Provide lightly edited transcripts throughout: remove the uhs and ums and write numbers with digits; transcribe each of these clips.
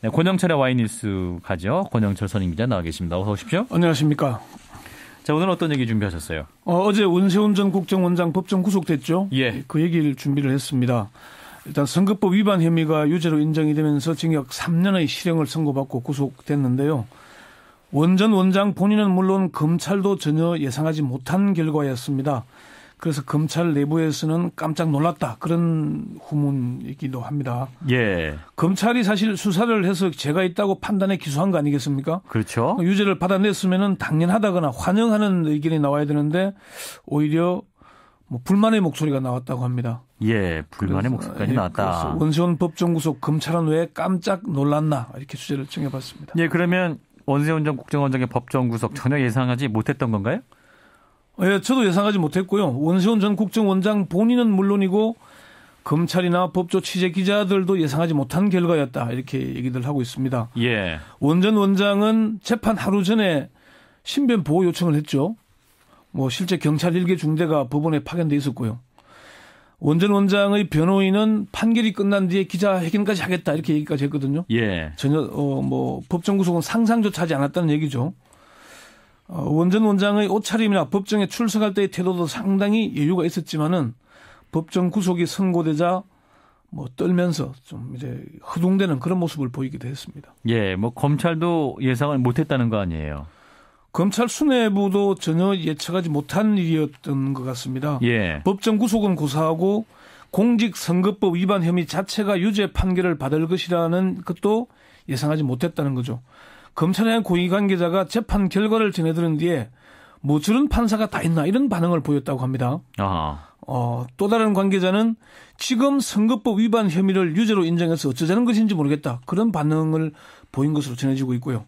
네, 권영철의 와이뉴스 가죠. 권영철 선임기자 나와 계십니다. 어서 오십시오. 안녕하십니까. 자, 오늘 어떤 얘기 준비하셨어요? 어제 원세훈 전 국정원장 법정 구속됐죠. 예. 그 얘기를 준비를 했습니다. 일단 선거법 위반 혐의가 유죄로 인정이 되면서 징역 3년의 실형을 선고받고 구속됐는데요. 원 전 원장 본인은 물론 검찰도 전혀 예상하지 못한 결과였습니다. 그래서 검찰 내부에서는 깜짝 놀랐다. 그런 후문이기도 합니다. 예. 검찰이 사실 수사를 해서 죄가 있다고 판단해 기소한 거 아니겠습니까? 그렇죠. 유죄를 받아냈으면 당연하다거나 환영하는 의견이 나와야 되는데 오히려 뭐 불만의 목소리가 나왔다고 합니다. 예, 불만의 목소리까지 나왔다. 원세훈 법정 구속 검찰은 왜 깜짝 놀랐나 이렇게 주제를 정해봤습니다. 예, 그러면 원세훈 전 국정원장의 법정 구속 전혀 예상하지 못했던 건가요? 예, 저도 예상하지 못했고요. 원세훈 전 국정원장 본인은 물론이고 검찰이나 법조 취재 기자들도 예상하지 못한 결과였다 이렇게 얘기들 하고 있습니다. 예. 원 전 원장은 재판 하루 전에 신변 보호 요청을 했죠. 뭐 실제 경찰 1개 중대가 법원에 파견돼 있었고요. 원 전 원장의 변호인은 판결이 끝난 뒤에 기자회견까지 하겠다 이렇게 얘기까지 했거든요. 예. 전혀 뭐 법정 구속은 상상조차 하지 않았다는 얘기죠. 원 전 원장의 옷차림이나 법정에 출석할 때의 태도도 상당히 여유가 있었지만은 법정 구속이 선고되자 뭐 떨면서 좀 이제 허둥대는 그런 모습을 보이기도 했습니다. 예, 뭐 검찰도 예상을 못했다는 거 아니에요? 검찰 수뇌부도 전혀 예측하지 못한 일이었던 것 같습니다. 예. 법정 구속은 고사하고 공직선거법 위반 혐의 자체가 유죄 판결을 받을 것이라는 것도 예상하지 못했다는 거죠. 검찰의 고위 관계자가 재판 결과를 전해들은 뒤에 뭐 저런 판사가 다 있나 이런 반응을 보였다고 합니다. 아. 또 다른 관계자는 지금 선거법 위반 혐의를 유죄로 인정해서 어쩌자는 것인지 모르겠다. 그런 반응을 보인 것으로 전해지고 있고요.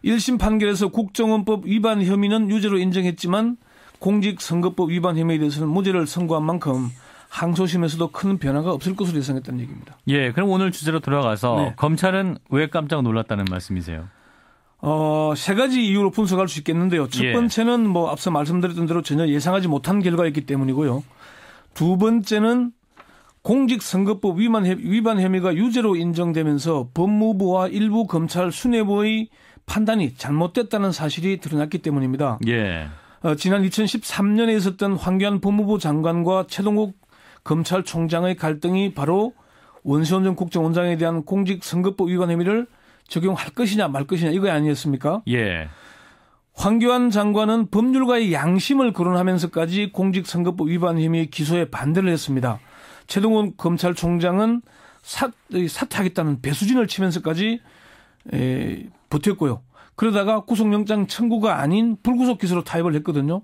1심 판결에서 국정원법 위반 혐의는 유죄로 인정했지만 공직선거법 위반 혐의에 대해서는 무죄를 선고한 만큼 항소심에서도 큰 변화가 없을 것으로 예상했다는 얘기입니다. 예, 그럼 오늘 주제로 들어가서 네. 검찰은 왜 깜짝 놀랐다는 말씀이세요? 세 가지 이유로 분석할 수 있겠는데요. 첫 번째는 뭐 앞서 말씀드렸던 대로 전혀 예상하지 못한 결과였기 때문이고요. 두 번째는 공직선거법 위반 혐의가 유죄로 인정되면서 법무부와 일부 검찰 수뇌부의 판단이 잘못됐다는 사실이 드러났기 때문입니다. 예. 지난 2013년에 있었던 황교안 법무부 장관과 최동욱 검찰총장의 갈등이 바로 원세훈 전 국정원장에 대한 공직선거법 위반 혐의를 적용할 것이냐 말 것이냐 이거 아니었습니까? 예. 황교안 장관은 법률가의 양심을 거론하면서까지 공직선거법 위반 혐의 기소에 반대를 했습니다. 최동욱 검찰총장은 사퇴하겠다는 배수진을 치면서까지 버텼고요. 그러다가 구속영장 청구가 아닌 불구속 기소로 타협을 했거든요.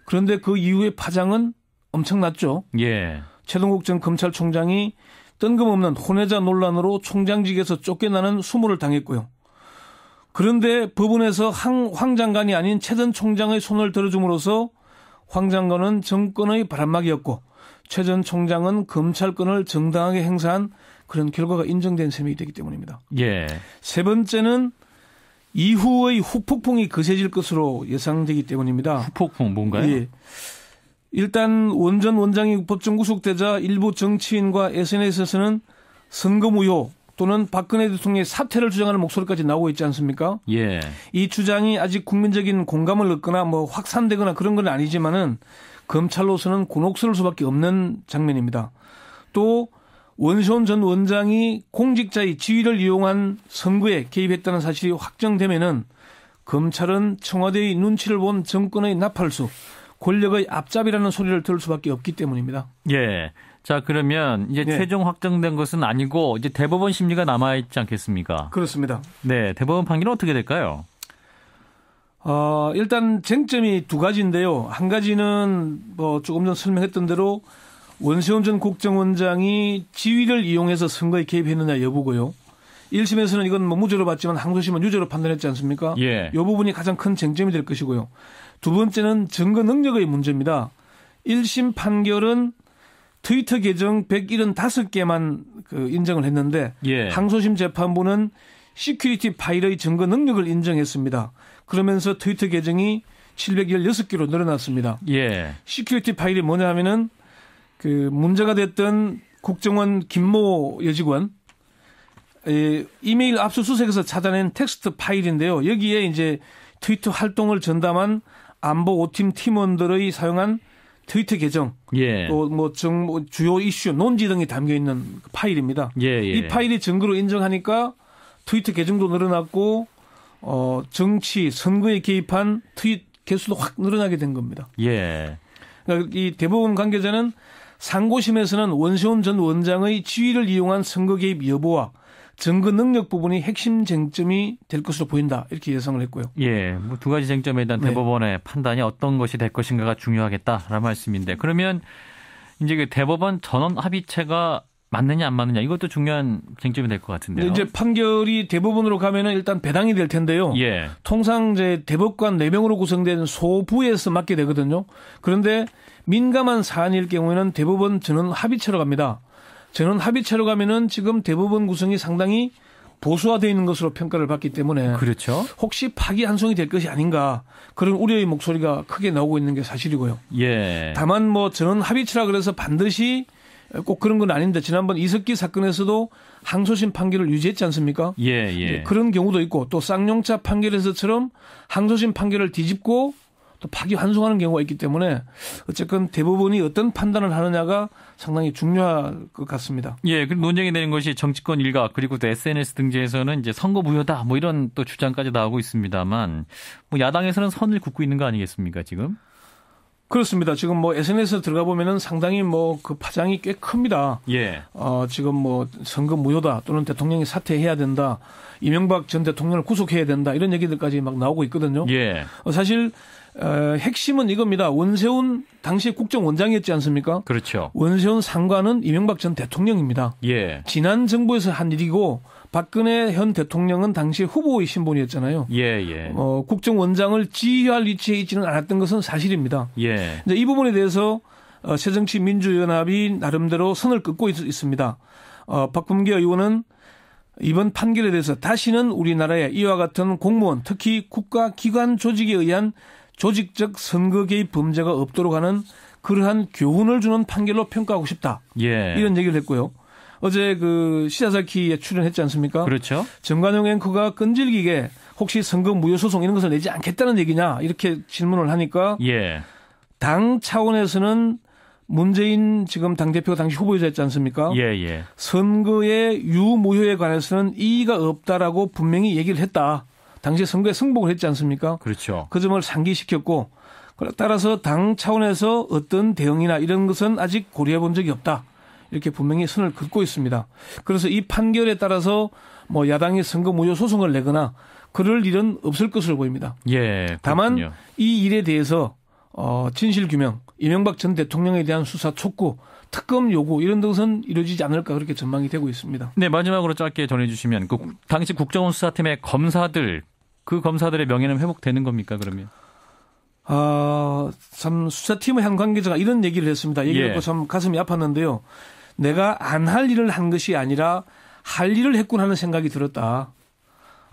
그런데 그 이후에 파장은 엄청났죠. 예. 최동욱 전 검찰총장이 뜬금없는 혼외자 논란으로 총장직에서 쫓겨나는 수모를 당했고요. 그런데 법원에서 황 장관이 아닌 최 전 총장의 손을 들어줌으로써 황 장관은 정권의 바람막이였고 최 전 총장은 검찰권을 정당하게 행사한 그런 결과가 인정된 셈이 되기 때문입니다. 예. 세 번째는 이후의 후폭풍이 거세질 것으로 예상되기 때문입니다. 후폭풍 뭔가요? 예. 일단 원 전 원장이 법정 구속되자 일부 정치인과 SNS에서는 선거무효 또는 박근혜 대통령의 사퇴를 주장하는 목소리까지 나오고 있지 않습니까? 예. 이 주장이 아직 국민적인 공감을 얻거나 뭐 확산되거나 그런 건 아니지만은 검찰로서는 곤혹스러울 수밖에 없는 장면입니다. 또 원세훈 전 원장이 공직자의 지위를 이용한 선거에 개입했다는 사실이 확정되면은 검찰은 청와대의 눈치를 본 정권의 나팔수, 권력의 앞잡이라는 소리를 들을 수밖에 없기 때문입니다. 예. 자, 그러면 이제 최종 확정된 것은 아니고 이제 대법원 심리가 남아있지 않겠습니까? 그렇습니다. 네. 대법원 판결은 어떻게 될까요? 일단 쟁점이 두 가지인데요. 한 가지는 뭐 조금 전 설명했던 대로 원세훈 전 국정원장이 지위를 이용해서 선거에 개입했느냐 여부고요. 1심에서는 이건 뭐 무죄로 봤지만 항소심은 유죄로 판단했지 않습니까? 예. 이 부분이 가장 큰 쟁점이 될 것이고요. 두 번째는 증거 능력의 문제입니다. 1심 판결은 트위터 계정 175개만 인정을 했는데 항소심 재판부는 시큐리티 파일의 증거 능력을 인정했습니다. 그러면서 트위터 계정이 716개로 늘어났습니다. 예. 시큐리티 파일이 뭐냐 하면은 문제가 됐던 국정원 김모 여직원 이메일 압수수색에서 찾아낸 텍스트 파일인데요. 여기에 이제 트위터 활동을 전담한 안보 5팀 팀원들의 사용한 트위터 계정, 예. 또 뭐 주요 이슈, 논지 등이 담겨 있는 파일입니다. 예. 이 파일이 증거로 인정하니까 트위터 계정도 늘어났고 정치, 선거에 개입한 트윗 개수도 확 늘어나게 된 겁니다. 예. 그러니까 이 대법원 관계자는 상고심에서는 원세훈 전 원장의 지위를 이용한 선거 개입 여부와 증거 능력 부분이 핵심 쟁점이 될 것으로 보인다. 이렇게 예상을 했고요. 예, 뭐 두 가지 쟁점에 대한 대법원의 판단이 어떤 것이 될 것인가가 중요하겠다라는 말씀인데, 그러면 이제 그 대법원 전원 합의체가 맞느냐 안 맞느냐 이것도 중요한 쟁점이 될 것 같은데요. 이제 판결이 대법원으로 가면은 일단 배당이 될 텐데요. 예. 통상 이제 대법관 4명으로 구성된 소부에서 맡게 되거든요. 그런데 민감한 사안일 경우에는 대법원 전원 합의체로 갑니다. 전원 합의체로 가면은 지금 대법원 구성이 상당히 보수화되어 있는 것으로 평가를 받기 때문에 그렇죠. 혹시 파기환송이 될 것이 아닌가 그런 우려의 목소리가 크게 나오고 있는 게 사실이고요. 예. 다만 뭐 전원 합의체라 그래서 반드시 꼭 그런 건 아닌데 지난번 이석기 사건에서도 항소심 판결을 유지했지 않습니까? 예. 그런 경우도 있고 또 쌍용차 판결에서처럼 항소심 판결을 뒤집고 또 파기환송하는 경우가 있기 때문에 어쨌건 대법원이 어떤 판단을 하느냐가 상당히 중요할 것 같습니다. 예, 그 논쟁이 되는 것이 정치권 일각 그리고 또 SNS 등지에서는 이제 선거 무효다 뭐 이런 또 주장까지 나오고 있습니다만 뭐 야당에서는 선을 긋고 있는 거 아니겠습니까 지금? 그렇습니다. 지금 뭐 SNS 들어가 보면은 상당히 뭐 그 파장이 꽤 큽니다. 예. 지금 뭐 선거 무효다 또는 대통령이 사퇴해야 된다. 이명박 전 대통령을 구속해야 된다. 이런 얘기들까지 막 나오고 있거든요. 예. 사실 핵심은 이겁니다. 원세훈 당시 국정원장이었지 않습니까? 그렇죠. 원세훈 상관은 이명박 전 대통령입니다. 예. 지난 정부에서 한 일이고 박근혜 현 대통령은 당시 후보의 신분이었잖아요. 예. 국정원장을 지휘할 위치에 있지는 않았던 것은 사실입니다. 예. 이제 이 부분에 대해서 새정치민주연합이 나름대로 선을 긋고 있습니다. 박범계 의원은 이번 판결에 대해서 다시는 우리나라에 이와 같은 공무원, 특히 국가기관 조직에 의한 조직적 선거 개입 범죄가 없도록 하는 그러한 교훈을 주는 판결로 평가하고 싶다. 예. 이런 얘기를 했고요. 어제 그 시사자키에 출연했지 않습니까? 그렇죠. 정관용 앵커가 끈질기게 혹시 선거 무효 소송 이런 것을 내지 않겠다는 얘기냐 이렇게 질문을 하니까 예. 당 차원에서는 문재인 지금 당대표가 당시 후보였지 않습니까? 예. 선거의 유무효에 관해서는 이의가 없다라고 분명히 얘기를 했다. 당시 선거에 승복을 했지 않습니까? 그렇죠. 그 점을 상기시켰고 따라서 당 차원에서 어떤 대응이나 이런 것은 아직 고려해 본 적이 없다. 이렇게 분명히 선을 긋고 있습니다. 그래서 이 판결에 따라서 뭐 야당이 선거 무효 소송을 내거나 그럴 일은 없을 것으로 보입니다. 예. 그렇군요. 다만 이 일에 대해서 진실 규명, 이명박 전 대통령에 대한 수사 촉구, 특검 요구 이런 것은 이루어지지 않을까 그렇게 전망이 되고 있습니다. 네, 마지막으로 짧게 전해주시면 그 당시 국정원 수사팀의 검사들, 그 검사들의 명예는 회복되는 겁니까 그러면? 참 수사팀의 한 관계자가 이런 얘기를 했습니다. 얘기를 듣고 참 가슴이 아팠는데요. 내가 안 할 일을 한 것이 아니라 할 일을 했군 하는 생각이 들었다.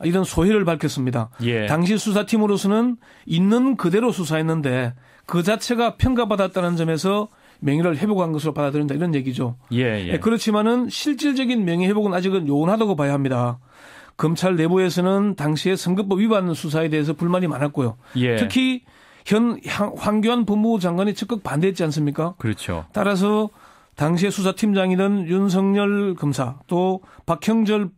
이런 소회를 밝혔습니다. 예. 당시 수사팀으로서는 있는 그대로 수사했는데 그 자체가 평가받았다는 점에서 명예를 회복한 것으로 받아들인다 이런 얘기죠. 예. 그렇지만은 실질적인 명예 회복은 아직은 요원하다고 봐야 합니다. 검찰 내부에서는 당시에 선거법 위반 수사에 대해서 불만이 많았고요. 예. 특히 현 황교안 법무부 장관이 적극 반대했지 않습니까? 그렇죠. 따라서 당시에 수사팀장이던 윤석열 검사 또 박형철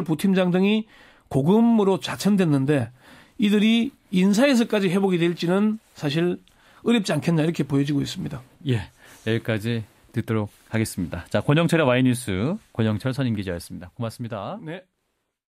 부팀장 등이 고금으로 좌천됐는데 이들이 인사에서까지 회복이 될지는 사실 어렵지 않겠나 이렇게 보여지고 있습니다. 예, 여기까지 듣도록 하겠습니다. 자, 권영철의 와이뉴스 권영철 선임기자였습니다. 고맙습니다. 네.